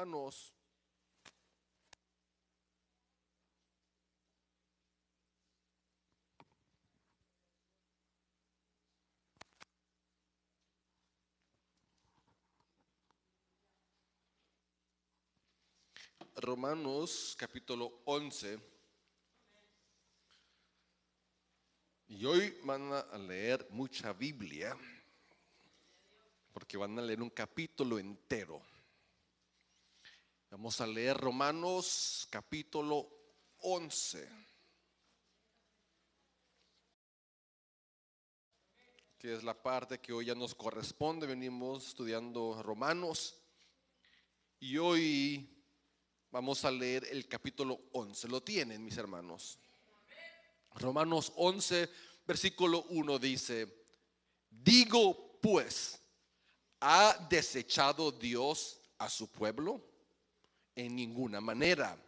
hermanos. Romanos capítulo 11. Y hoy van a leer mucha Biblia, porque van a leer un capítulo entero. Vamos a leer Romanos capítulo 11, que es la parte que hoy ya nos corresponde. Venimos estudiando Romanos y hoy vamos a leer el capítulo 11. ¿Lo tienen, mis hermanos? Romanos 11, versículo 1 dice: digo pues, ¿ha desechado Dios a su pueblo? En ninguna manera,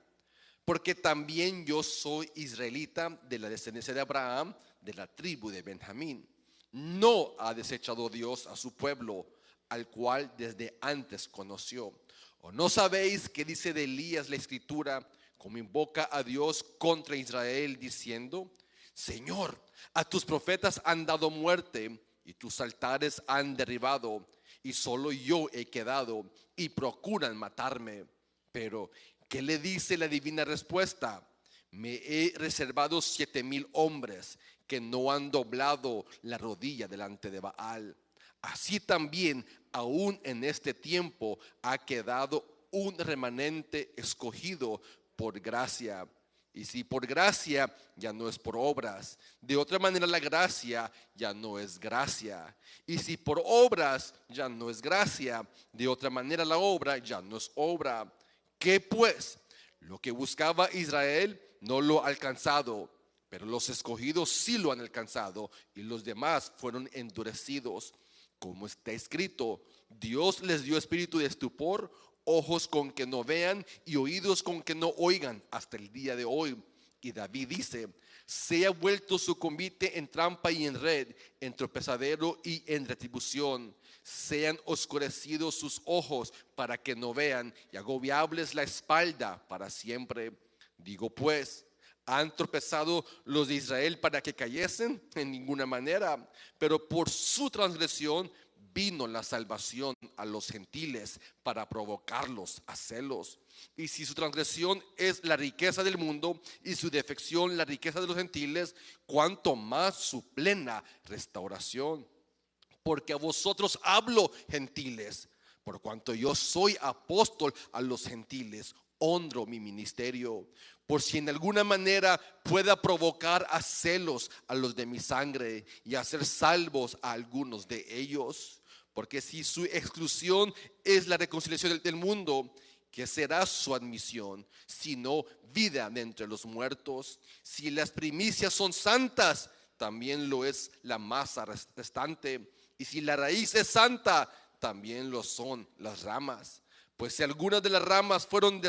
porque también yo soy israelita, de la descendencia de Abraham, de la tribu de Benjamín. No ha desechado Dios a su pueblo, al cual desde antes conoció. ¿O no sabéis qué dice de Elías la escritura, como invoca a Dios contra Israel, diciendo: Señor, a tus profetas han dado muerte y tus altares han derribado, y solo yo he quedado y procuran matarme? Pero ¿qué le dice la divina respuesta? Me he reservado 7,000 hombres que no han doblado la rodilla delante de Baal. Así también, aún en este tiempo, ha quedado un remanente escogido por gracia. Y si por gracia, ya no es por obras. De otra manera, la gracia ya no es gracia. Y si por obras, ya no es gracia. De otra manera, la obra ya no es obra. ¿Qué pues? Lo que buscaba Israel no lo ha alcanzado, pero los escogidos sí lo han alcanzado, y los demás fueron endurecidos. Como está escrito: Dios les dio espíritu de estupor, ojos con que no vean y oídos con que no oigan, hasta el día de hoy. Y David dice: se ha vuelto su convite en trampa y en red, en tropezadero y en retribución. Sean oscurecidos sus ojos para que no vean, y agobiables la espalda para siempre. Digo pues, ¿han tropezado los de Israel para que cayesen? En ninguna manera, pero por su transgresión vino la salvación a los gentiles, para provocarlos a celos. Y si su transgresión es la riqueza del mundo y su defección la riqueza de los gentiles, cuánto más su plena restauración. Porque a vosotros hablo, gentiles, por cuanto yo soy apóstol a los gentiles, honro mi ministerio, por si en alguna manera pueda provocar a celos a los de mi sangre y hacer salvos a algunos de ellos. Porque si su exclusión es la reconciliación del mundo, ¿qué será su admisión, sino vida de entre los muertos? Si las primicias son santas, también lo es la masa restante. Y si la raíz es santa, también lo son las ramas. Pues si algunas de las ramas fueron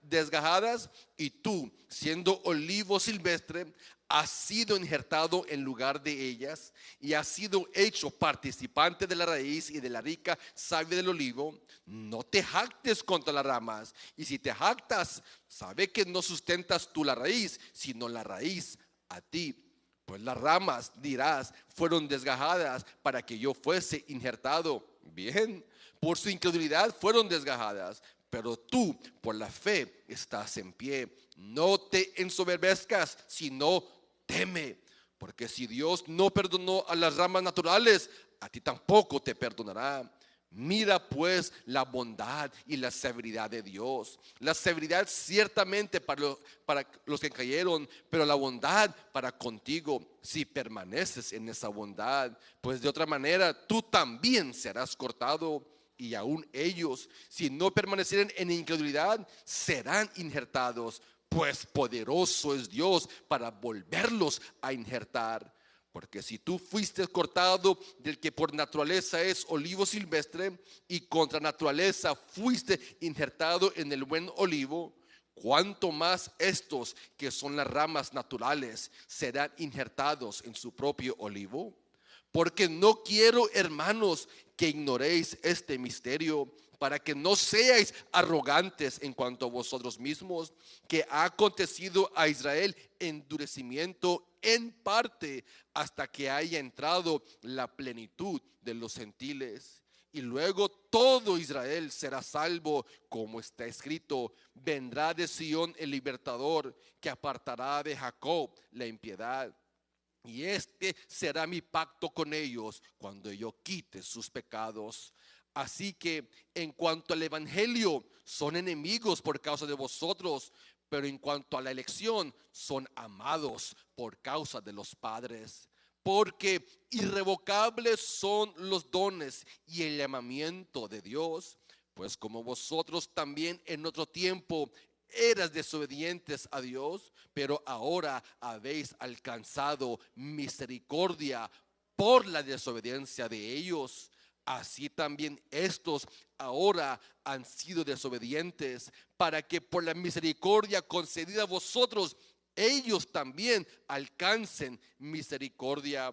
desgajadas, y tú, siendo olivo silvestre, has sido injertado en lugar de ellas, y has sido hecho participante de la raíz y de la rica savia del olivo, no te jactes contra las ramas. Y si te jactas, sabe que no sustentas tú la raíz, sino la raíz a ti. Pues las ramas, dirás, fueron desgajadas para que yo fuese injertado. Bien, por su incredulidad fueron desgajadas, pero tú por la fe estás en pie. No te ensoberbezcas, sino teme. Porque si Dios no perdonó a las ramas naturales, a ti tampoco te perdonará. Mira pues la bondad y la severidad de Dios. La severidad ciertamente para los que cayeron, pero la bondad para contigo, si permaneces en esa bondad. Pues de otra manera tú también serás cortado. Y aún ellos, si no permanecieren en incredulidad, serán injertados. Pues poderoso es Dios para volverlos a injertar. Porque si tú fuiste cortado del que por naturaleza es olivo silvestre, y contra naturaleza fuiste injertado en el buen olivo, cuánto más estos, que son las ramas naturales, serán injertados en su propio olivo. Porque no quiero, hermanos, que ignoréis este misterio, para que no seáis arrogantes en cuanto a vosotros mismos, que ha acontecido a Israel endurecimiento en parte hasta que haya entrado la plenitud de los gentiles. Y luego todo Israel será salvo, como está escrito: vendrá de Sión el libertador, que apartará de Jacob la impiedad. Y este será mi pacto con ellos cuando yo quite sus pecados. Así que en cuanto al evangelio, son enemigos por causa de vosotros, pero en cuanto a la elección, son amados por causa de los padres. Porque irrevocables son los dones y el llamamiento de Dios, pues como vosotros también en otro tiempo eras desobedientes a Dios, pero ahora habéis alcanzado misericordia por la desobediencia de ellos. Así también estos ahora han sido desobedientes, para que por la misericordia concedida a vosotros, ellos también alcancen misericordia.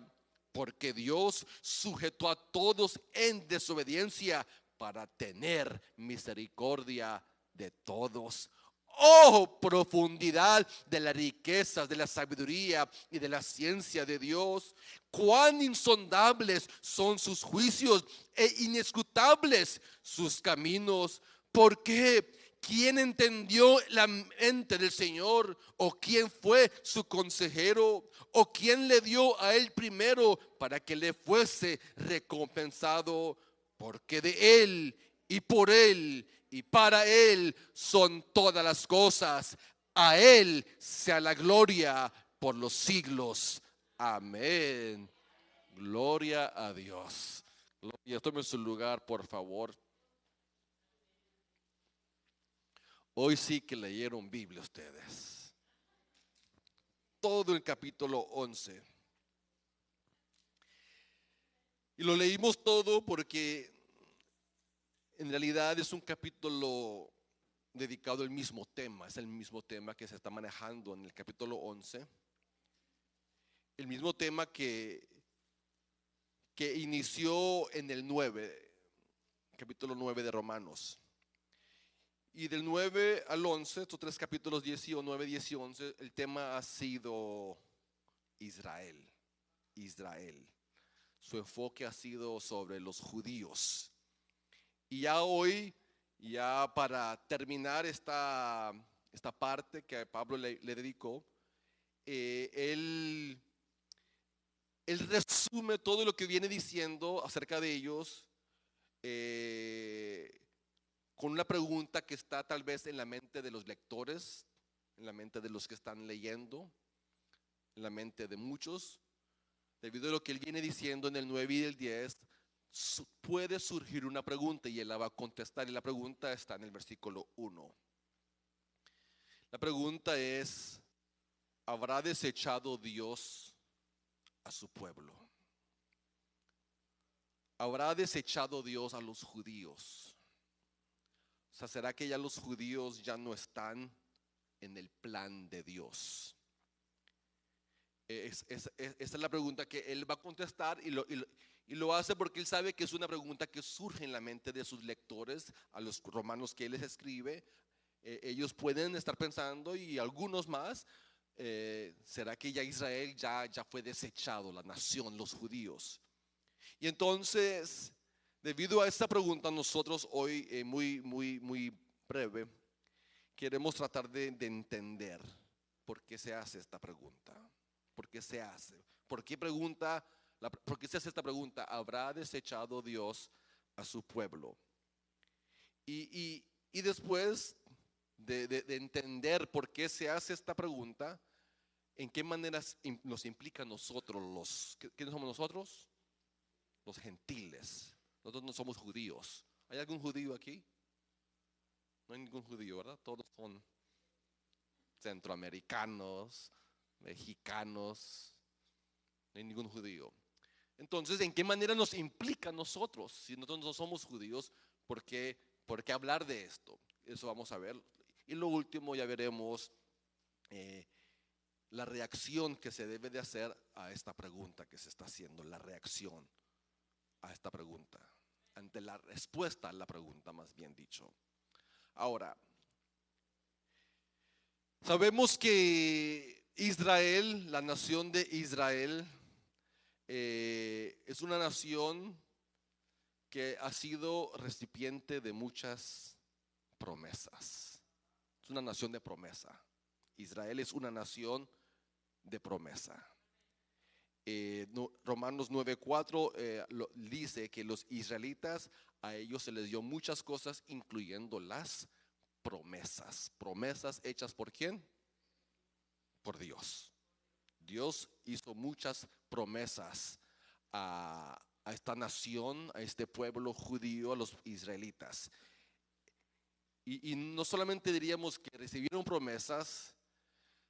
Porque Dios sujetó a todos en desobediencia para tener misericordia de todos. Oh, profundidad de las riquezas, de la sabiduría y de la ciencia de Dios. Cuán insondables son sus juicios e inescrutables sus caminos. ¿Por qué? ¿Quién entendió la mente del Señor? ¿O quién fue su consejero? ¿O quién le dio a él primero para que le fuese recompensado? Porque de él y por él y para él son todas las cosas. A él sea la gloria por los siglos. Amén. Gloria a Dios. Gloria. Tome su lugar, por favor. Hoy sí que leyeron Biblia ustedes. Todo el capítulo 11. Y lo leímos todo porque en realidad es un capítulo dedicado al mismo tema. Es el mismo tema que se está manejando en el capítulo 11. El mismo tema que inició en el 9, capítulo 9 de Romanos. Y del 9 al 11, estos tres capítulos 10 y 9, 10 y 11, el tema ha sido Israel. Israel. Su enfoque ha sido sobre los judíos. Y ya hoy, ya para terminar esta parte que Pablo le dedicó, él resume todo lo que viene diciendo acerca de ellos, con una pregunta que está tal vez en la mente de los lectores, en la mente de los que están leyendo, en la mente de muchos. Debido a lo que él viene diciendo en el 9 y el 10, puede surgir una pregunta y él la va a contestar, y la pregunta está en el versículo 1. La pregunta es: ¿habrá desechado Dios a su pueblo? ¿Habrá desechado Dios a los judíos? O sea, ¿será que ya los judíos ya no están en el plan de Dios? Esa es la pregunta que él va a contestar, y lo hace porque él sabe que es una pregunta que surge en la mente de sus lectores, a los romanos que él les escribe. Ellos pueden estar pensando, y algunos más, ¿será que ya Israel ya fue desechado, la nación, los judíos? Y entonces, debido a esta pregunta, nosotros hoy, muy breve, queremos tratar de entender por qué se hace esta pregunta. ¿Por qué se hace? ¿Por qué se hace esta pregunta? ¿Habrá desechado Dios a su pueblo? Y después de entender por qué se hace esta pregunta, ¿en qué maneras nos implica a nosotros? ¿Quiénes somos nosotros? Los gentiles. Nosotros no somos judíos. ¿Hay algún judío aquí? No hay ningún judío, ¿verdad? Todos son centroamericanos, mexicanos. No hay ningún judío. Entonces, ¿en qué manera nos implica a nosotros? Si nosotros no somos judíos, ¿por qué hablar de esto? Eso vamos a ver. Y lo último, ya veremos la reacción que se debe de hacer a esta pregunta que se está haciendo. La reacción a esta pregunta. ante la respuesta a la pregunta, más bien dicho. Ahora, sabemos que Israel, la nación de Israel, es una nación que ha sido recipiente de muchas promesas. Es una nación de promesa. Israel es una nación de promesa. Romanos 9:4 dice que los israelitas, a ellos se les dio muchas cosas, incluyendo las promesas. Promesas hechas ¿por quién? Por Dios. Dios hizo muchas promesas a esta nación, a este pueblo judío, a los israelitas. Y no solamente diríamos que recibieron promesas,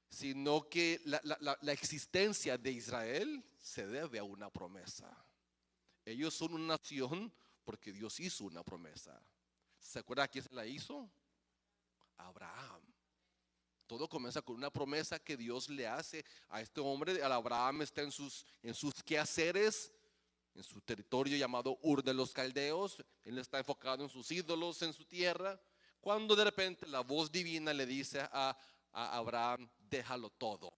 sino que la existencia de Israel se debe a una promesa. Ellos son una nación porque Dios hizo una promesa. ¿Se acuerda quién se la hizo? Abraham. Todo comienza con una promesa que Dios le hace a este hombre. Al Abraham está en sus quehaceres, en su territorio llamado Ur de los Caldeos. Él está enfocado en sus ídolos, en su tierra. Cuando de repente la voz divina le dice a Abraham: déjalo todo,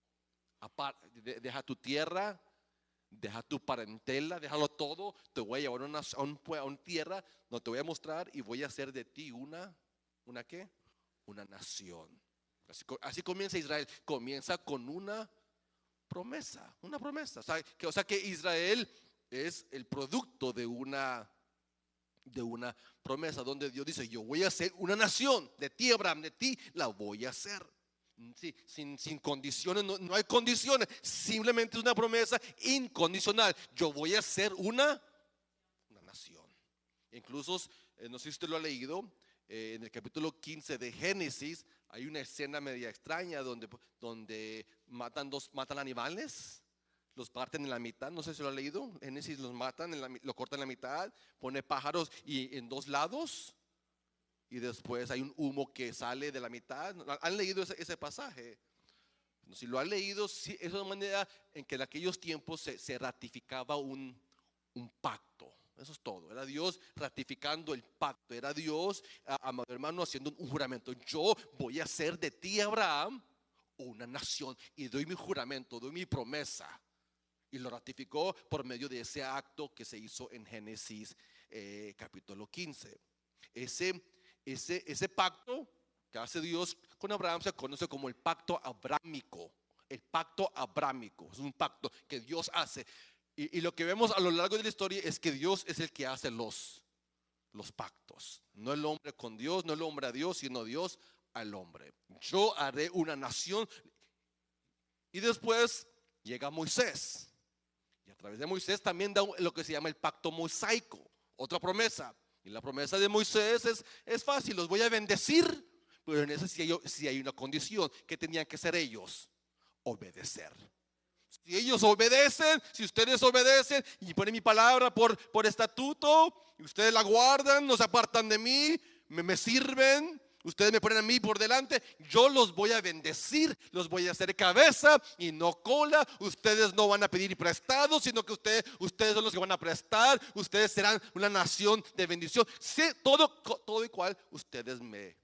deja tu tierra, deja tu parentela, déjalo todo. Te voy a llevar a una tierra donde te voy a mostrar y voy a hacer de ti ¿una qué? Una nación. Así comienza Israel. Comienza con una promesa. O sea que Israel es el producto de una promesa donde Dios dice: yo voy a hacer una nación de ti, Abraham, de ti la voy a hacer. Sí, sin condiciones, no hay condiciones, simplemente es una promesa incondicional. Yo voy a ser una nación. Incluso, no sé si usted lo ha leído, en el capítulo 15 de Génesis hay una escena media extraña donde matan animales, los parten en la mitad. No sé si lo ha leído. Génesis los matan, lo cortan en la mitad, pone pájaros y en dos lados, y después hay un humo que sale de la mitad. ¿Han leído ese pasaje? Si lo han leído, sí, es una manera en que en aquellos tiempos se ratificaba un pacto. Eso es todo. Era Dios ratificando el pacto. Era Dios, amado hermano, haciendo un juramento. Yo voy a hacer de ti, Abraham, una nación, y doy mi juramento, doy mi promesa. Y lo ratificó por medio de ese acto que se hizo en Génesis capítulo 15. Ese pacto que hace Dios con Abraham se conoce como el pacto abrámico. El pacto abrámico es un pacto que Dios hace. Y lo que vemos a lo largo de la historia es que Dios es el que hace los pactos. No el hombre con Dios, no el hombre a Dios, sino Dios al hombre. Yo haré una nación. Y después llega Moisés. Y a través de Moisés también da lo que se llama el pacto mosaico, otra promesa. Y la promesa de Moisés es fácil: los voy a bendecir. Pero en eso sí hay una condición. ¿Qué tenían que hacer ellos? Obedecer. Si ellos obedecen, si ustedes obedecen y ponen mi palabra por estatuto, y ustedes la guardan, no se apartan de mí, me sirven, ustedes me ponen a mí por delante, yo los voy a bendecir, los voy a hacer cabeza y no cola. Ustedes no van a pedir prestado, sino que ustedes son los que van a prestar. Ustedes serán una nación de bendición. Sí, todo igual, ustedes me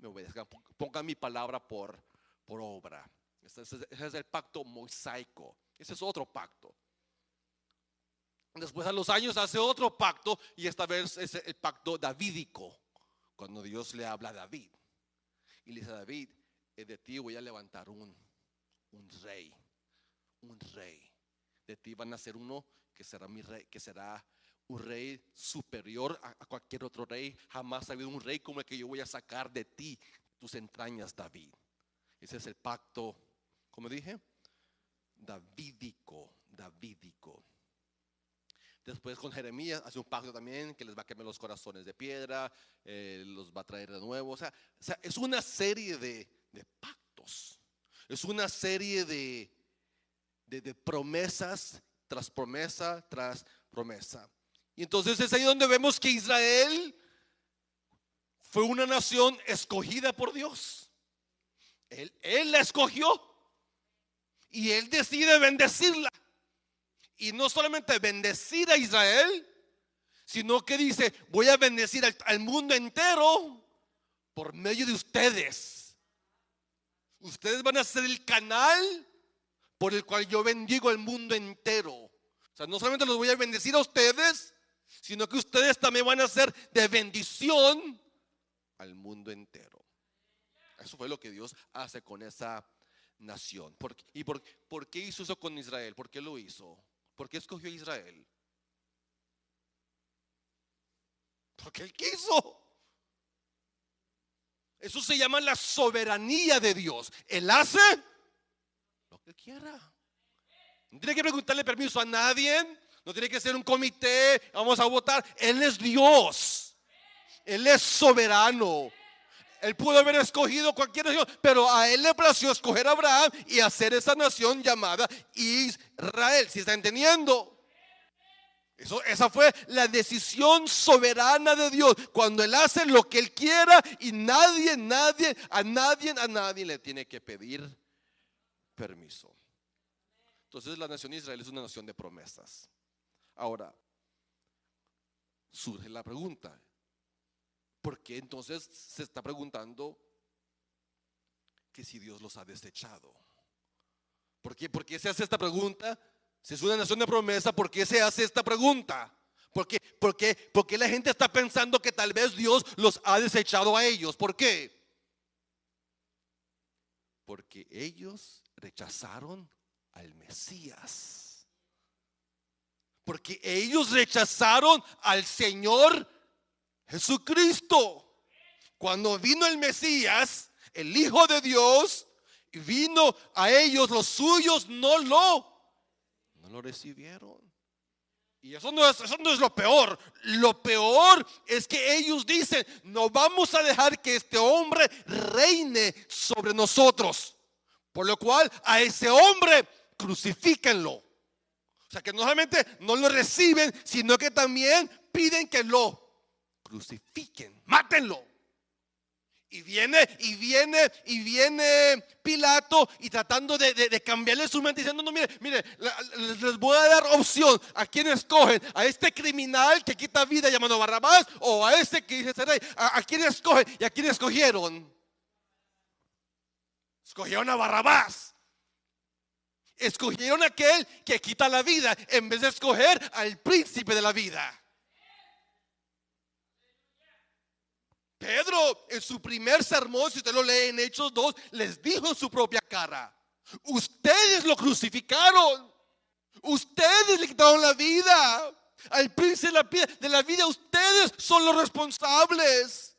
obedezcan, pongan mi palabra por obra. Ese es el pacto mosaico. Ese es otro pacto. Después, a los años, hace otro pacto, y esta vez es el pacto davídico. Cuando Dios le habla a David y le dice a David: de ti voy a levantar un rey. Un rey. De ti van a ser uno que será mi rey, que será un rey superior a cualquier otro rey. Jamás ha habido un rey como el que yo voy a sacar de ti, tus entrañas, David. Ese es el pacto, como dije, davídico. Después, con Jeremías hace un pacto también, que les va a quemar los corazones de piedra, los va a traer de nuevo. O sea, es una serie de pactos. Es una serie de promesas tras promesa tras promesa. Y entonces es ahí donde vemos que Israel fue una nación escogida por Dios. Él la escogió y Él decide bendecirla. Y no solamente bendecir a Israel, sino que dice: voy a bendecir al mundo entero por medio de ustedes. Ustedes van a ser el canal por el cual yo bendigo al mundo entero. O sea, no solamente los voy a bendecir a ustedes, sino que ustedes también van a ser de bendición al mundo entero. Eso fue lo que Dios hace con esa nación. ¿Por qué hizo eso con Israel? ¿Por qué lo hizo? ¿Por qué escogió a Israel? Porque Él quiso. Eso se llama la soberanía de Dios. Él hace lo que quiera. No tiene que preguntarle permiso a nadie. No tiene que ser un comité. Vamos a votar. Él es Dios. Él es soberano. Él pudo haber escogido cualquier nación, pero a Él le plació escoger a Abraham y hacer esa nación llamada Israel. ¿Sí está entendiendo? Esa fue la decisión soberana de Dios, cuando Él hace lo que Él quiera y nadie le tiene que pedir permiso. Entonces la nación de Israel es una nación de promesas. Ahora surge la pregunta: ¿por qué entonces se está preguntando que si Dios los ha desechado? ¿Por qué se hace esta pregunta? Si es una nación de promesa, ¿por qué se hace esta pregunta? ¿Por qué la gente está pensando que tal vez Dios los ha desechado a ellos? ¿Por qué? Porque ellos rechazaron al Mesías. Porque ellos rechazaron al Señor Jesucristo. Cuando vino el Mesías, el Hijo de Dios, vino a ellos, los suyos no lo recibieron. Y eso no es lo peor. Lo peor es que ellos dicen: no vamos a dejar que este hombre reine sobre nosotros, por lo cual a ese hombre crucifíquenlo. O sea, que no solamente no lo reciben, sino que también piden que lo crucifiquen, mátenlo. Y viene Pilato y tratando de cambiarle su mente, diciendo: no, mire, les voy a dar opción. ¿A quién escogen? ¿A este criminal que quita vida llamado Barrabás? ¿O a este que dice ser rey? ¿A quién escogen? ¿Y a quién escogieron? Escogieron a Barrabás. Escogieron a aquel que quita la vida en vez de escoger al príncipe de la vida. Pedro, en su primer sermón, si usted lo lee en Hechos 2, les dijo en su propia cara: ustedes lo crucificaron, ustedes le quitaron la vida al príncipe de la vida, ustedes son los responsables.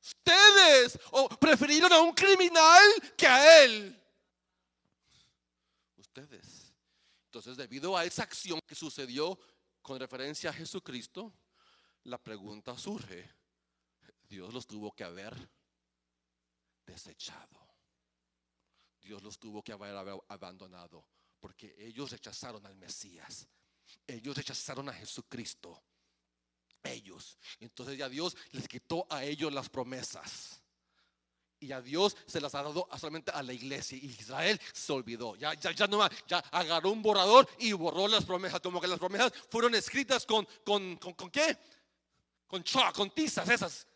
Ustedes prefirieron a un criminal que a él. Ustedes. Entonces, debido a esa acción que sucedió con referencia a Jesucristo, la pregunta surge: Dios los tuvo que haber desechado. Dios los tuvo que haber abandonado, porque ellos rechazaron al Mesías. Ellos rechazaron a Jesucristo. Entonces ya Dios les quitó a ellos las promesas. Y a Dios se las ha dado solamente a la iglesia. Y Israel se olvidó. Ya agarró un borrador y borró las promesas. Como que las promesas fueron escritas ¿con qué? Con tizas esas.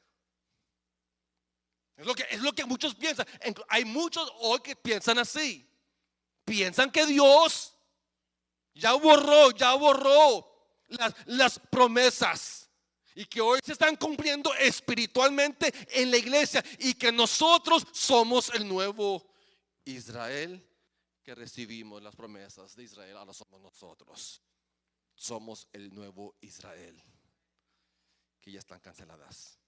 Es lo que muchos piensan. Hay muchos hoy que piensan así. Piensan que Dios ya borró las promesas, y que hoy se están cumpliendo espiritualmente en la iglesia, y que nosotros somos el nuevo Israel, que recibimos las promesas de Israel. Ahora somos nosotros. Somos el nuevo Israel, que ya están canceladas.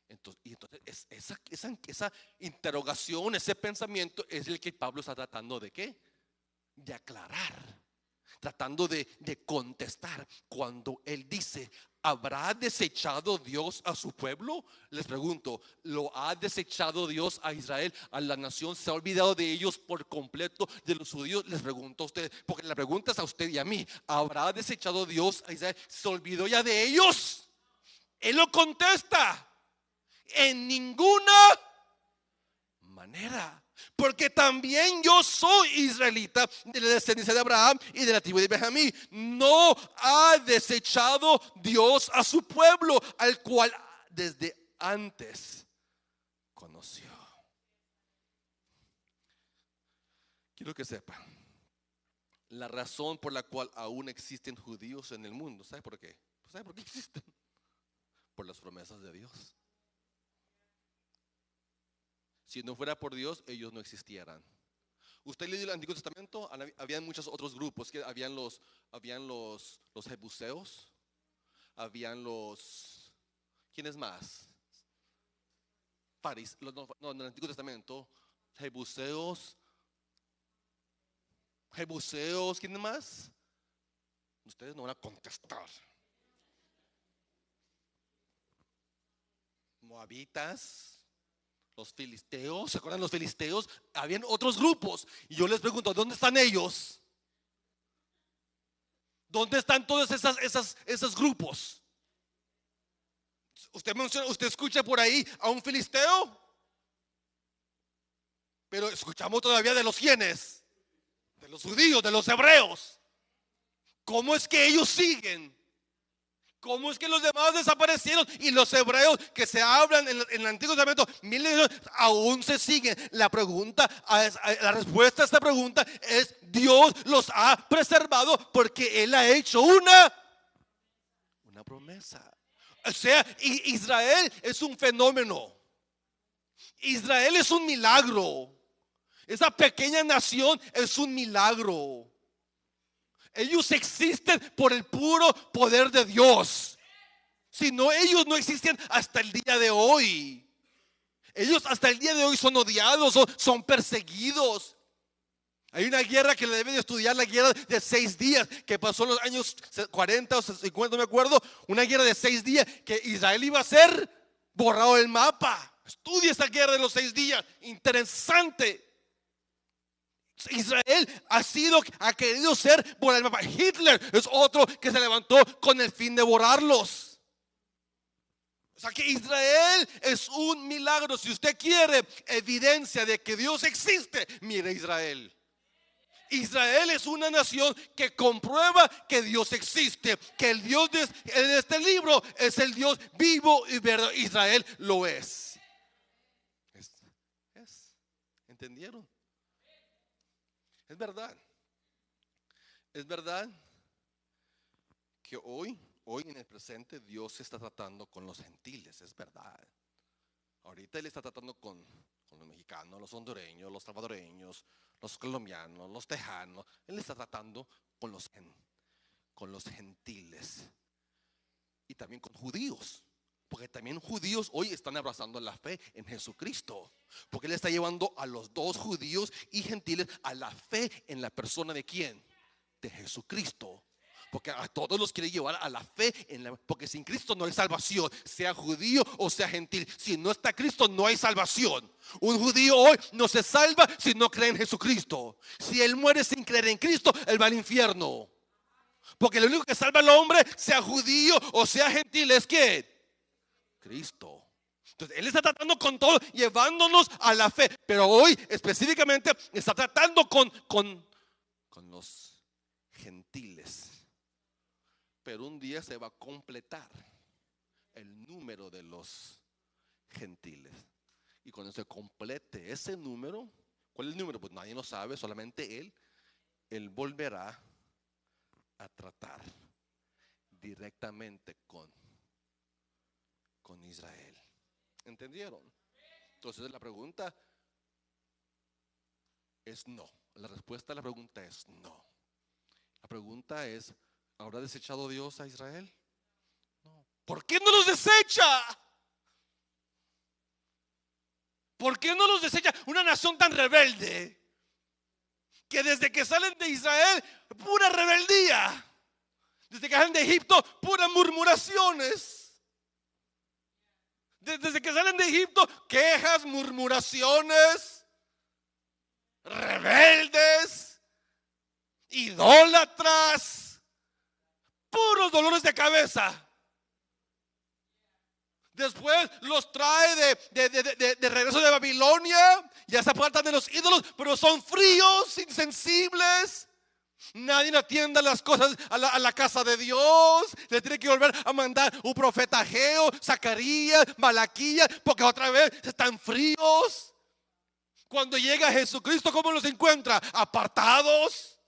Entonces esa interrogación, ese pensamiento es el que Pablo está tratando de ¿qué? De aclarar, tratando de contestar. Cuando él dice: ¿habrá desechado Dios a su pueblo? Les pregunto: ¿lo ha desechado Dios a Israel, a la nación? ¿Se ha olvidado de ellos por completo, de los judíos? Les pregunto a usted, porque la pregunta es a usted y a mí: ¿habrá desechado Dios a Israel? ¿Se olvidó ya de ellos? Él lo contesta: en ninguna manera. Porque porque también yo soy israelita, de la descendencia de Abraham y de la tribu de Benjamín. No ha desechado Dios a su pueblo, al cual desde antes conoció. Quiero que sepan la razón por la cual aún existen judíos en el mundo. ¿Sabe por qué? ¿Sabe por qué existen? Por las promesas de Dios. Si no fuera por Dios, ellos no existieran. Usted leyó el Antiguo Testamento, habían muchos otros grupos, que habían los jebuseos, habían los, ¿quiénes más? No, en el Antiguo Testamento, jebuseos, ¿quiénes más? Ustedes no van a contestar. Moabitas, los filisteos, ¿se acuerdan los filisteos? Habían otros grupos. Y yo les pregunto, ¿dónde están ellos? ¿Dónde están todos esos grupos? Usted escucha por ahí a un filisteo, pero escuchamos todavía de los quienes, de los judíos, de los hebreos. ¿Cómo es que ellos siguen? ¿Cómo es que los demás desaparecieron y los hebreos que se hablan en el Antiguo Testamento aún se siguen? La respuesta a esta pregunta es: Dios los ha preservado porque Él ha hecho una promesa. O sea, Israel es un fenómeno. Israel es un milagro. Esa pequeña nación es un milagro. Ellos existen por el puro poder de Dios. Si no, ellos no existen hasta el día de hoy. Ellos hasta el día de hoy son odiados, son perseguidos. Hay una guerra que le deben de estudiar, la guerra de 6 días, que pasó en los años 40 o 50, no me acuerdo. Una guerra de 6 días, que Israel iba a ser borrado del mapa. Estudia esa guerra de los 6 días, interesante. Israel ha querido ser por el mapa. Hitler es otro que se levantó con el fin de borrarlos. O sea que Israel es un milagro. Si usted quiere evidencia de que Dios existe, mire Israel. Israel es una nación que comprueba que Dios existe, que el Dios de este libro es el Dios vivo y verdadero. Israel lo es. ¿Entendieron? Es verdad que hoy en el presente Dios se está tratando con los gentiles, es verdad. Ahorita Él está tratando con los mexicanos, los hondureños, los salvadoreños, los colombianos, los tejanos. Él está tratando con los gentiles y también con judíos. Porque también judíos hoy están abrazando la fe en Jesucristo. Porque Él está llevando a los dos, judíos y gentiles, a la fe en la persona de ¿quién? De Jesucristo. Porque a todos los quiere llevar a la fe porque sin Cristo no hay salvación, sea judío o sea gentil. Si no está Cristo no hay salvación. Un judío hoy no se salva si no cree en Jesucristo. Si él muere sin creer en Cristo, él va al infierno. Porque lo único que salva al hombre, sea judío o sea gentil, es ¿quién? Cristo. Entonces Él está tratando con todo, llevándonos a la fe. Pero hoy específicamente está tratando con los gentiles. Pero un día se va a completar el número de los gentiles. Y cuando se complete ese número, ¿cuál es el número? Pues nadie lo sabe, solamente Él volverá a tratar directamente con Israel. ¿Entendieron? Entonces la pregunta es no. La respuesta a la pregunta es no. La pregunta es: ¿habrá desechado Dios a Israel? No. ¿Por qué no los desecha? ¿Por qué no los desecha? Una nación tan rebelde, que desde que salen de Israel, pura rebeldía. Desde que salen de Egipto, puras murmuraciones. Desde que salen de Egipto, quejas, murmuraciones, rebeldes, idólatras, puros dolores de cabeza. Después los trae de regreso de Babilonia, ya se apartan de los ídolos, pero nadie atienda las cosas a la casa de Dios. Le tiene que volver a mandar un profeta Ageo, Zacarías, Malaquías, porque otra vez están fríos. Cuando llega Jesucristo, ¿cómo los encuentra? Apartados,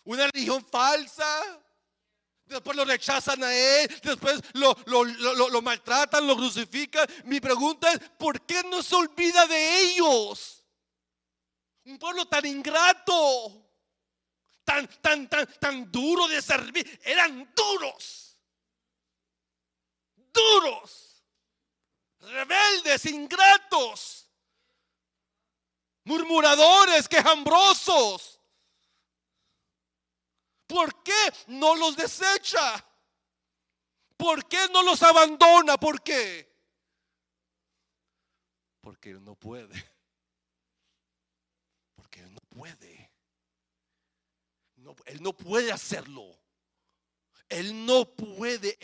una religión falsa. Después lo rechazan a él, después lo maltratan, lo crucifican. Mi pregunta es, ¿por qué no se olvida de ellos? Un pueblo tan ingrato, tan duro de servir. Eran duros, rebeldes, ingratos, murmuradores, quejambrosos. ¿Por qué no los desecha? ¿Por qué no los abandona? ¿Por qué? Porque Él no puede. Porque Él no puede. No, Él no puede hacerlo. Él no puede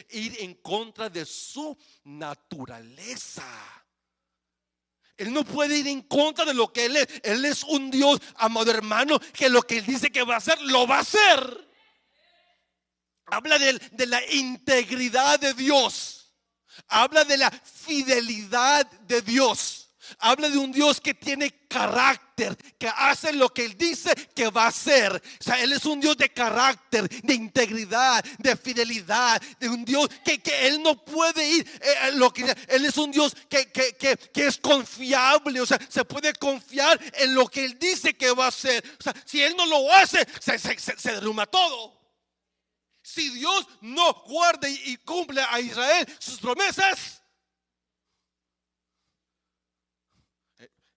ir en contra de su naturaleza. Él no puede ir en contra de lo que Él es. Él es un Dios, amado hermano, que lo que Él dice que va a hacer, lo va a hacer. Habla de la integridad de Dios. Habla de la fidelidad de Dios. Habla de un Dios que tiene carácter, que hace lo que Él dice que va a hacer. O sea, Él es un Dios de carácter, de integridad, de fidelidad, de un Dios que Él no puede ir Él es un Dios que es confiable. O sea, se puede confiar en lo que Él dice que va a hacer. O sea, si Él no lo hace, se derrumba todo. Si Dios no guarda y cumple a Israel sus promesas,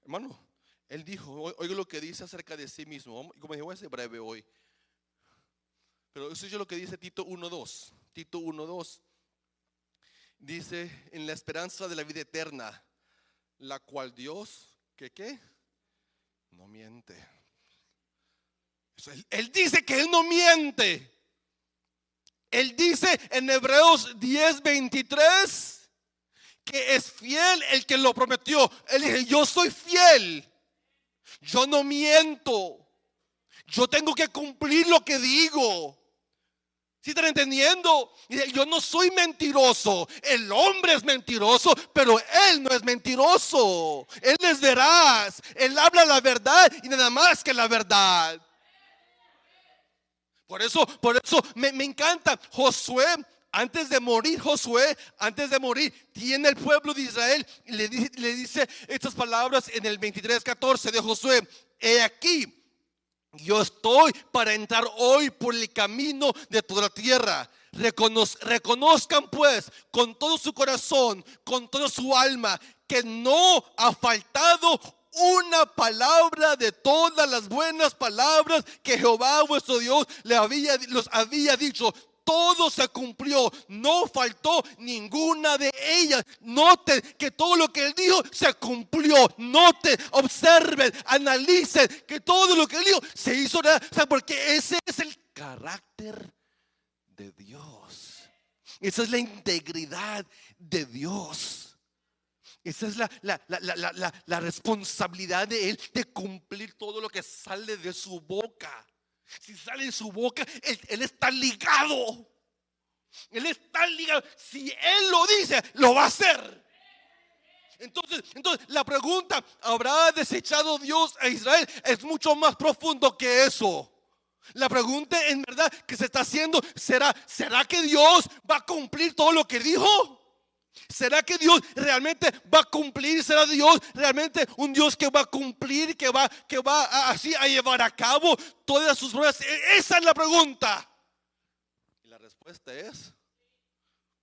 hermano, Él dijo, oiga lo que dice acerca de sí mismo. Como dije, voy a ser breve hoy, pero eso es lo que dice Tito 1:2. Tito 1:2 dice, en la esperanza de la vida eterna, la cual Dios, ¿qué? No miente. Él dice que Él no miente. Él dice en Hebreos 10:23 que es fiel el que lo prometió. Él dice, yo soy fiel, yo no miento, yo tengo que cumplir lo que digo. ¿Sí están entendiendo? Dice, yo no soy mentiroso. El hombre es mentiroso, pero Él no es mentiroso. Él es veraz. Él habla la verdad y nada más que la verdad. Por eso me encanta Josué. Antes de morir, tiene el pueblo de Israel y le dice estas palabras en el 23:14 de Josué: he aquí, yo estoy para entrar hoy por el camino de toda la tierra. Reconozcan pues con todo su corazón, con toda su alma, que no ha faltado una palabra de todas las buenas palabras que Jehová vuestro Dios los había dicho. Todo se cumplió, no faltó ninguna de ellas. Noten que todo lo que Él dijo se cumplió. Noten, observen, analicen que todo lo que Él dijo se hizo. O sea, porque ese es el carácter de Dios. Esa es la integridad de Dios. Esa es la responsabilidad de Él, de cumplir todo lo que sale de su boca. Si sale de su boca, Él está ligado. Él está ligado. Si Él lo dice, lo va a hacer. Entonces la pregunta, ¿habrá desechado Dios a Israel? Es mucho más profundo que eso. La pregunta en verdad que se está haciendo, ¿será que Dios va a cumplir todo lo que dijo? ¿Será que Dios realmente va a cumplir? ¿Será Dios realmente un Dios que va a cumplir, que va así a llevar a cabo todas sus promesas? Esa es la pregunta. Y la respuesta es,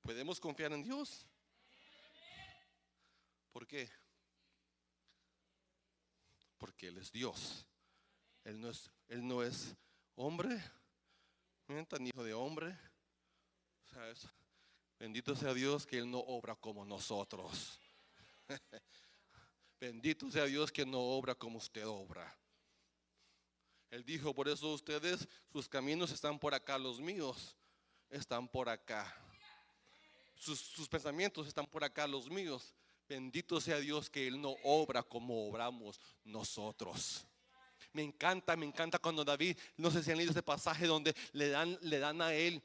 ¿podemos confiar en Dios? ¿Por qué? Porque Él es Dios. Él no es hombre, no es tan hijo de hombre. ¿Sabes? Bendito sea Dios que Él no obra como nosotros. Bendito sea Dios que no obra como usted obra. Él dijo, por eso ustedes, sus caminos están por acá, los míos están por acá. Sus pensamientos están por acá, los míos. Bendito sea Dios que Él no obra como obramos nosotros. Me encanta cuando David, no sé si han leído ese pasaje donde le dan a él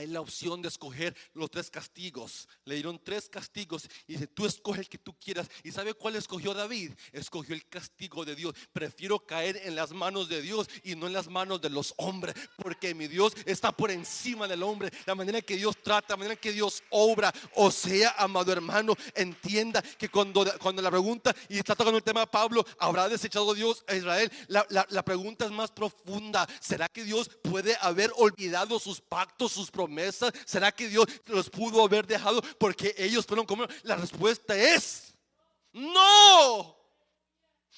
la opción de escoger los 3 castigos. Le dieron 3 castigos y dice: tú escoge el que tú quieras. ¿Y sabe cuál escogió David? Escogió el castigo de Dios. Prefiero caer en las manos de Dios y no en las manos de los hombres, porque mi Dios está por encima del hombre. La manera que Dios trata, la manera que Dios obra. O sea, amado hermano, entienda que cuando la pregunta, y está tocando el tema de Pablo, ¿habrá desechado Dios a Israel? La pregunta es más profunda. ¿Será que Dios puede haber olvidado sus pactos, sus promesas? ¿Será que Dios los pudo haber dejado porque ellos fueron como? La respuesta es no.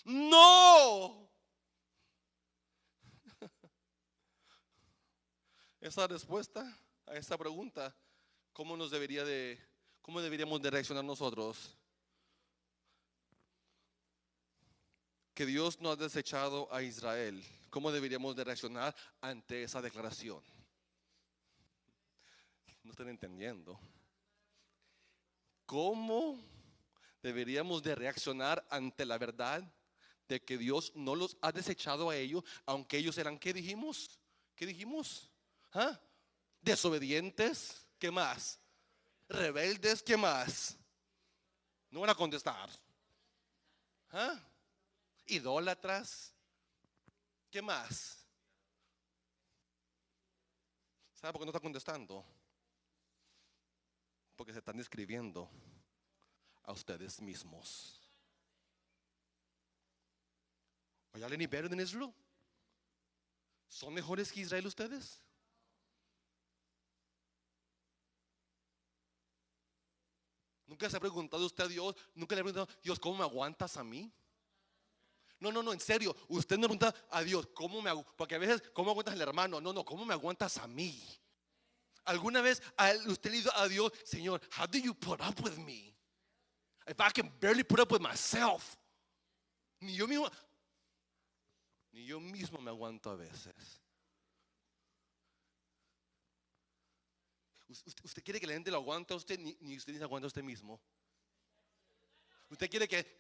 No. Esa respuesta a esta pregunta, ¿cómo deberíamos de reaccionar nosotros? Que Dios no ha desechado a Israel. ¿Cómo deberíamos de reaccionar ante esa declaración? No están entendiendo. ¿Cómo deberíamos de reaccionar ante la verdad de que Dios no los ha desechado a ellos, aunque ellos eran, ¿qué dijimos? ¿Qué dijimos? ¿Ah? Desobedientes. ¿Qué más? Rebeldes. ¿Qué más? No van a contestar. ¿Ah? Idólatras. ¿Qué más? ¿Sabe por qué no está contestando? Porque se están describiendo a ustedes mismos. ¿Are y'all any better than Israel? ¿Son mejores que Israel ustedes? ¿Nunca se ha preguntado usted a Dios? ¿Nunca le ha preguntado: Dios, ¿cómo me aguantas a mí? No, en serio. Usted no pregunta a Dios: ¿cómo me aguantas? Porque a veces, ¿cómo aguantas al hermano? No, ¿cómo me aguantas a mí? ¿Alguna vez usted le dijo a Dios: Señor, how do you put up with me? If I can barely put up with myself. Ni yo mismo me aguanto a veces. Usted quiere que la gente lo aguante a usted, ni usted ni se aguanta a usted mismo. Usted quiere que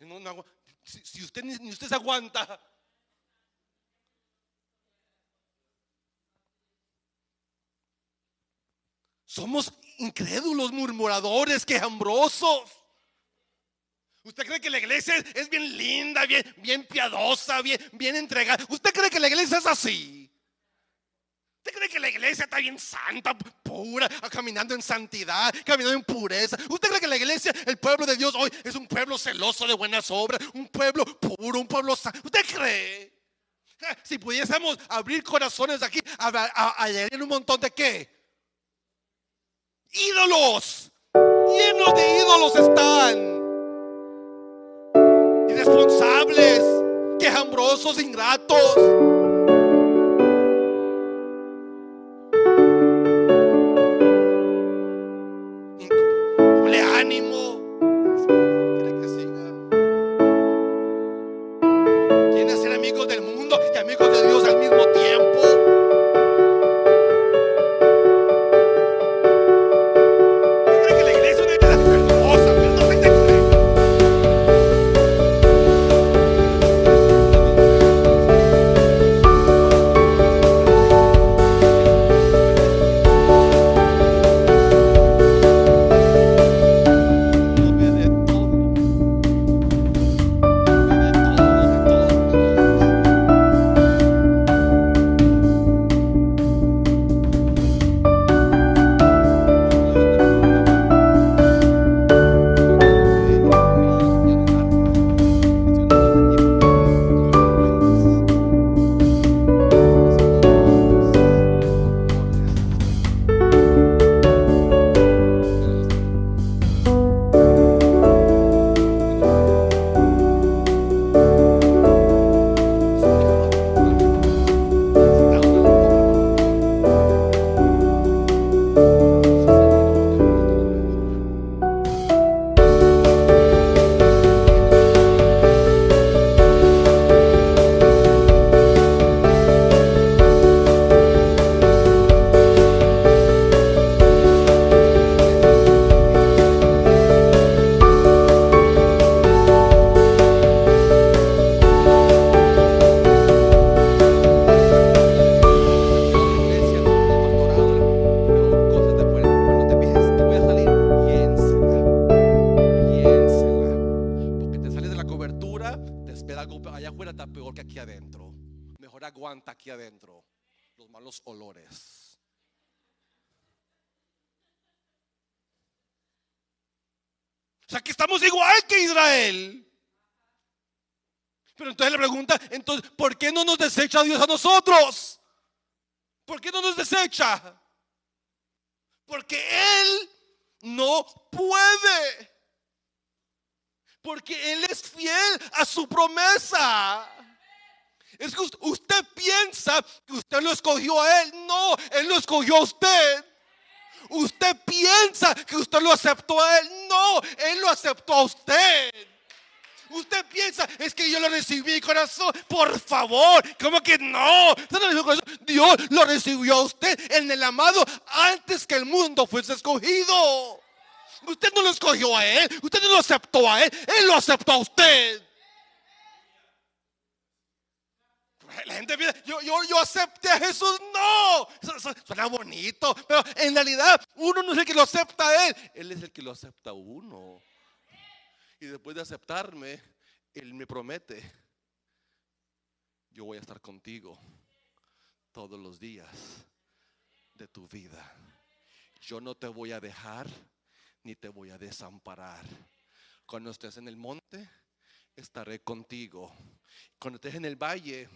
si usted ni usted se aguanta. Somos incrédulos, murmuradores, quejambrosos. ¿Usted cree que la iglesia es bien linda, bien piadosa, bien entregada? ¿Usted cree que la iglesia es así? ¿Usted cree que la iglesia está bien santa, pura, caminando en santidad, caminando en pureza? ¿Usted cree que la iglesia, el pueblo de Dios hoy, es un pueblo celoso de buenas obras, un pueblo puro, un pueblo santo? ¿Usted cree? Si pudiésemos abrir corazones aquí, hallarían un montón de ¿qué? Ídolos. Llenos de ídolos están. Irresponsables, quejambrosos, ingratos. Doble ánimo. ¿Quiere que siga? Quieren ser amigos del mundo y amigos de Dios al mismo tiempo. peor que aquí adentro. Mejor aguanta aquí adentro los malos olores. O sea, que estamos igual que Israel. Pero entonces le pregunta, entonces, ¿por qué no nos desecha Dios a nosotros? ¿Por qué no nos desecha? Porque Él no puede. Porque Él es fiel a su promesa. Es que usted piensa que usted lo escogió a Él. No, Él lo escogió a usted. Usted piensa que usted lo aceptó a Él. No, Él lo aceptó a usted. Usted piensa, es que yo lo recibí en mi corazón. Por favor, ¿cómo que no? Dios lo recibió a usted en el amado antes que el mundo fuese escogido. Usted no lo escogió a Él, usted no lo aceptó a Él, Él lo aceptó a usted. La gente piensa, yo acepté a Jesús. No, eso suena bonito, pero en realidad uno no es el que lo acepta a Él es el que lo acepta a uno. Y después de aceptarme, Él me promete: yo voy a estar contigo todos los días de tu vida. Yo no te voy a dejar ni te voy a desamparar. Cuando estés en el monte, estaré contigo. Cuando estés en el valle,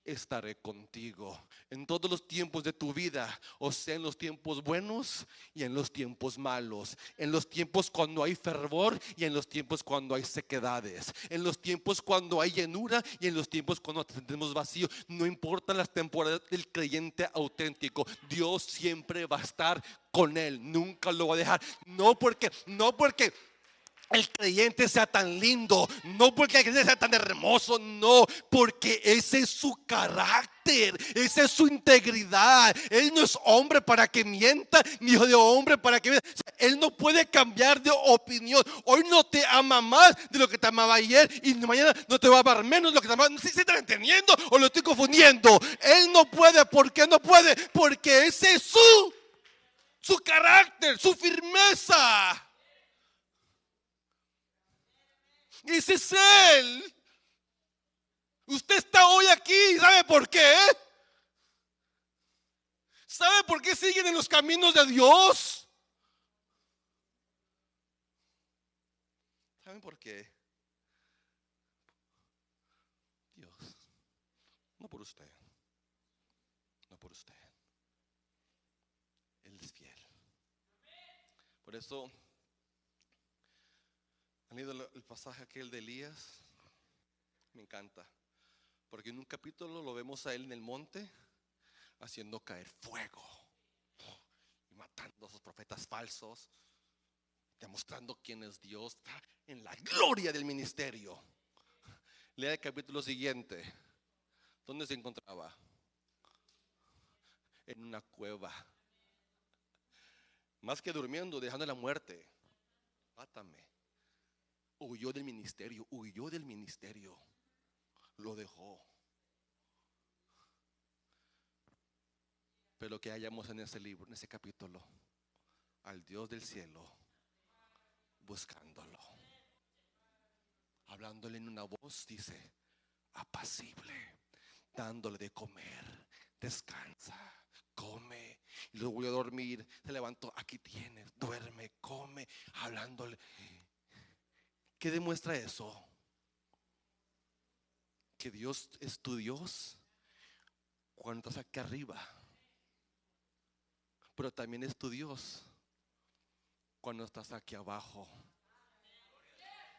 estaré contigo. En todos los tiempos de tu vida, o sea, en los tiempos buenos y en los tiempos malos, en los tiempos cuando hay fervor y en los tiempos cuando hay sequedades, en los tiempos cuando hay llenura y en los tiempos cuando tenemos vacío. No importan las temporadas del creyente auténtico, Dios siempre va a estar con él, nunca lo va a dejar. No porque el creyente sea tan lindo, no porque el creyente sea tan hermoso, no, porque ese es su carácter, esa es su integridad. Él no es hombre para que mienta, ni hijo de hombre para que mienta. O sea, él no puede cambiar de opinión. Hoy no te ama más de lo que te amaba ayer, y mañana no te va a amar menos de lo que te amaba. No sé si están entendiendo o lo estoy confundiendo. Él no puede. ¿Por qué no puede? Porque ese es su carácter, su firmeza. Ese es Él. Usted está hoy aquí. ¿Sabe por qué? ¿Sabe por qué siguen en los caminos de Dios? ¿Saben por qué? Dios, no por usted, no por usted. Él es fiel. Por eso, ¿han leído el pasaje aquel de Elías? Me encanta, porque en un capítulo lo vemos a él en el monte haciendo caer fuego y matando a esos profetas falsos, demostrando quién es Dios en la gloria del ministerio. Lea el capítulo siguiente. ¿Dónde se encontraba? En una cueva, más que durmiendo, dejando la muerte. Mátame. Huyó del ministerio, lo dejó. Pero que hallamos en ese libro, en ese capítulo, al Dios del cielo buscándolo, hablándole en una voz, dice, apacible, dándole de comer. Descansa, come. Y luego volvió a dormir, se levantó, aquí tienes, duerme, come, hablándole. ¿Qué demuestra eso? Que Dios es tu Dios cuando estás aquí arriba, pero también es tu Dios cuando estás aquí abajo.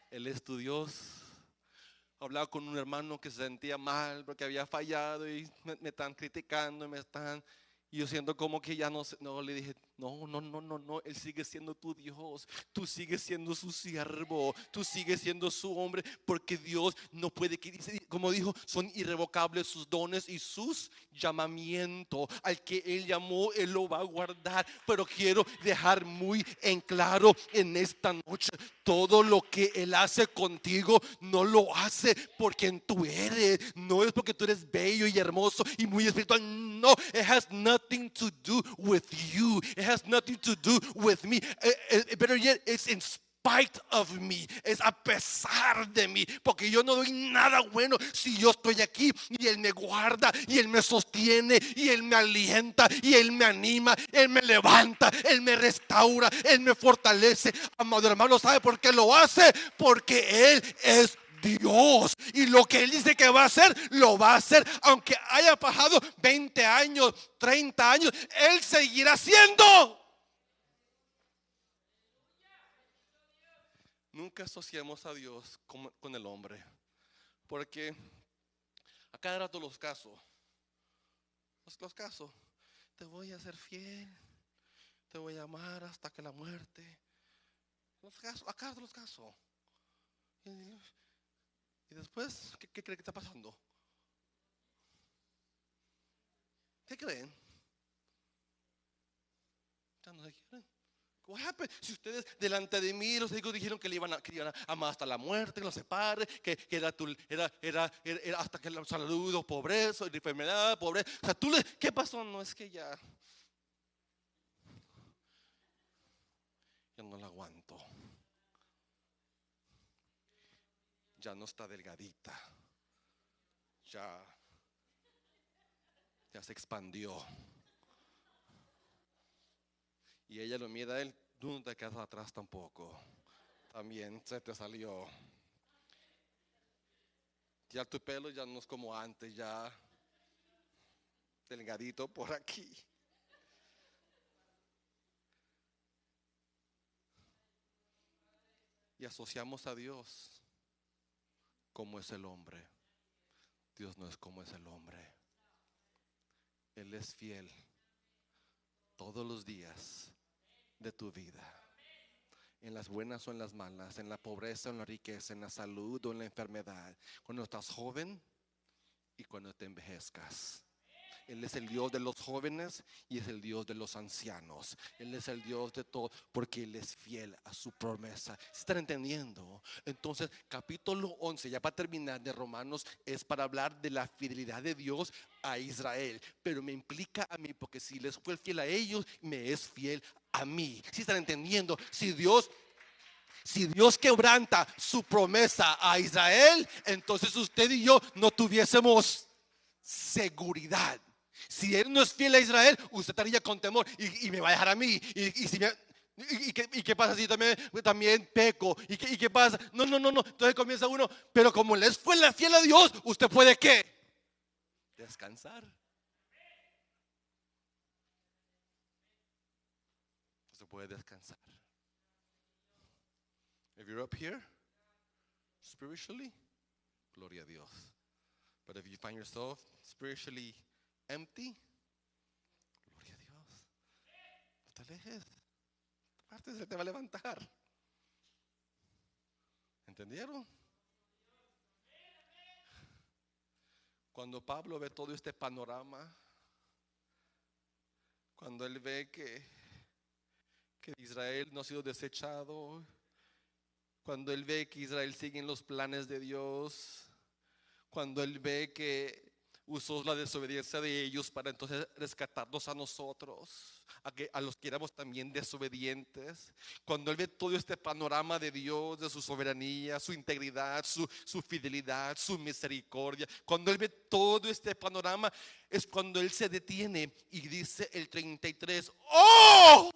Él es tu Dios. Hablaba con un hermano que se sentía mal porque había fallado y me están criticando, y yo siento como que ya no, le dije, no, Él sigue siendo tu Dios. Tú sigues siendo su siervo, tú sigues siendo su hombre, porque Dios no puede, como dijo, son irrevocables sus dones y sus llamamientos. Al que Él llamó, Él lo va a guardar. Pero quiero dejar muy en claro en esta noche, todo lo que Él hace contigo no lo hace porque tú eres, no es porque tú eres bello y hermoso y muy espiritual. No, it has nothing to do with you. It has nothing to do with me. Better yet, it's in spite spite of me, es a pesar de mí, porque yo no doy nada bueno si yo estoy aquí y Él me guarda y Él me sostiene y Él me alienta y Él me anima, Él me levanta, Él me restaura, Él me fortalece. Amado hermano, ¿sabe por qué lo hace? Porque Él es Dios, y lo que Él dice que va a hacer, lo va a hacer. Aunque haya pasado 20 años, 30 años, Él seguirá siendo. Nunca asociamos a Dios con el hombre, porque a cada rato los casos, te voy a ser fiel, te voy a amar hasta que la muerte. Los casos, a cada rato los casos. Y después, ¿qué cree que está pasando? ¿Qué creen? Ya no se quieren. What happened? Si ustedes delante de mí, los hijos dijeron que le iban a amar hasta la muerte, que los separe, que era hasta que la salud, pobreza, enfermedad, pobreza. O sea, ¿qué pasó? No, es que ya no la aguanto. Ya no está delgadita. Ya se expandió. Y ella lo mira a él, tú no te quedas atrás tampoco. También se te salió. Ya tu pelo ya no es como antes, ya delgadito por aquí. Y asociamos a Dios como es el hombre. Dios no es como es el hombre. Él es fiel todos los días de tu vida, en las buenas o en las malas, en la pobreza o en la riqueza, en la salud o en la enfermedad, cuando estás joven y cuando te envejezcas. Él es el Dios de los jóvenes y es el Dios de los ancianos. Él es el Dios de todo, porque Él es fiel a su promesa. ¿Están entendiendo? Entonces, capítulo 11, ya para terminar, de Romanos, es para hablar de la fidelidad de Dios a Israel. Pero me implica a mí, porque si les fue fiel a ellos, me es fiel a mí. ¿Sí están entendiendo? Si Dios quebranta su promesa a Israel, entonces usted y yo no tuviésemos seguridad. Si Él no es fiel a Israel, usted estaría con temor y me va a dejar a mí. ¿Y qué pasa si también peco? ¿Y qué pasa? No. Entonces comienza uno. Pero como Él es fiel a Dios, usted puede ¿qué? Descansar. Usted puede descansar. If you're up here spiritually, gloria a Dios. But if you find yourself spiritually empty, gloria a Dios. No te alejes. Parte se te va a levantar. ¿Entendieron? Cuando Pablo ve todo este panorama, cuando él ve que Israel no ha sido desechado, cuando él ve que Israel sigue en los planes de Dios, cuando él ve que usó la desobediencia de ellos para entonces rescatarnos a nosotros, a los que éramos también desobedientes, cuando él ve todo este panorama de Dios, de su soberanía, su integridad, su fidelidad, su misericordia, cuando él ve todo este panorama, es cuando él se detiene y dice el 33: ¡oh!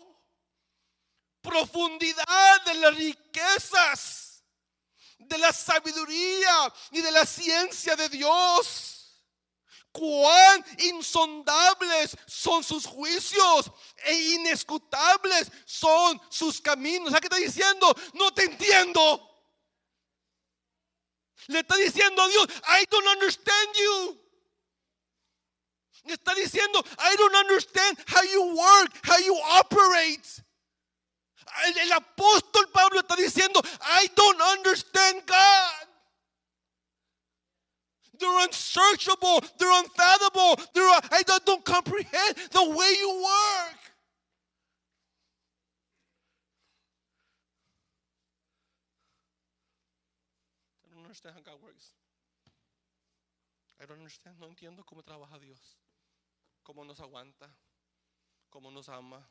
Profundidad de las riquezas, de la sabiduría y de la ciencia de Dios. Cuán insondables son sus juicios e inescrutables son sus caminos. ¿Sabes qué está diciendo? No te entiendo. Le está diciendo a Dios, I don't understand you. Le está diciendo, I don't understand how you work, how you operate. El apóstol Pablo está diciendo, I don't understand God. They're unsearchable, they're unfathomable, I don't comprehend the way you work. I don't understand how God works. I don't understand, no entiendo cómo trabaja Dios, cómo nos aguanta, cómo nos ama,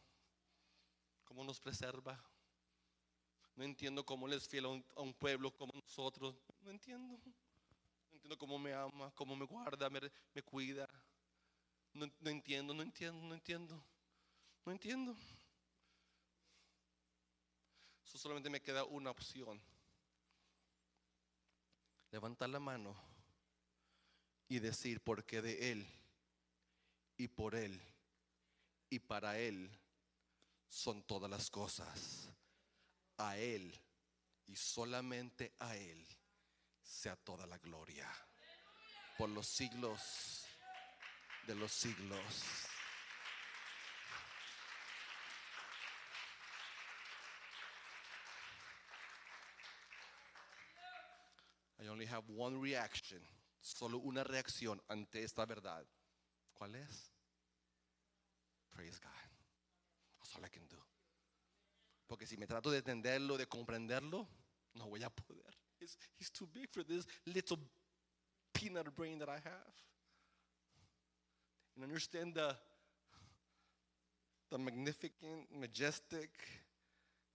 cómo nos preserva. No entiendo cómo Él es fiel a un pueblo como nosotros. No entiendo. No entiendo cómo me ama, cómo me guarda, me cuida. No entiendo, no entiendo, no entiendo. No entiendo. Eso solamente me queda una opción. Levantar la mano y decir, porque de Él y por Él y para Él son todas las cosas. A Él y solamente a Él sea toda la gloria por los siglos de los siglos. I only have one reaction. Solo una reacción ante esta verdad. ¿Cuál es? Praise God. That's all I can do. Porque si me trato de entenderlo, de comprenderlo, no voy a poder. He's too big for this little peanut brain that I have. And understand the magnificent, majestic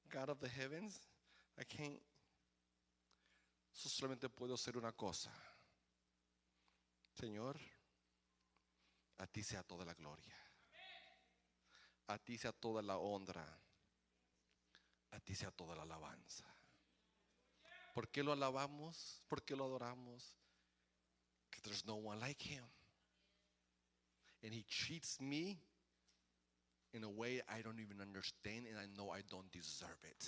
God of the heavens. I can't. So solamente puedo hacer una cosa. Señor, a ti sea toda la gloria. A ti sea toda la honra. A ti sea toda la alabanza. ¿Por qué lo alabamos? ¿Por qué lo adoramos? Because there's no one like Him. And He treats me in a way I don't even understand, and I know I don't deserve it.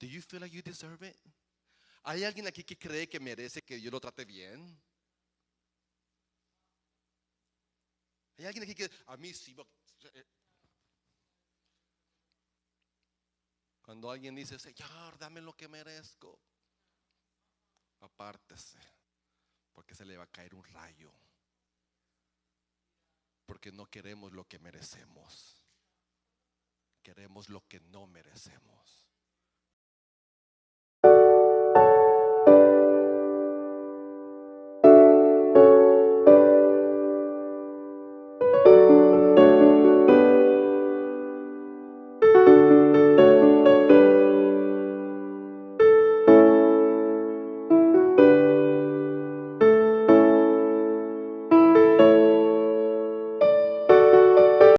Do you feel like you deserve it? ¿Hay alguien aquí que cree que merece que Dios lo trate bien? ¿Hay alguien aquí que a mí sí? Cuando alguien dice, Señor, dame lo que merezco, apártese, porque se le va a caer un rayo. Porque no queremos lo que merecemos. Queremos lo que no merecemos.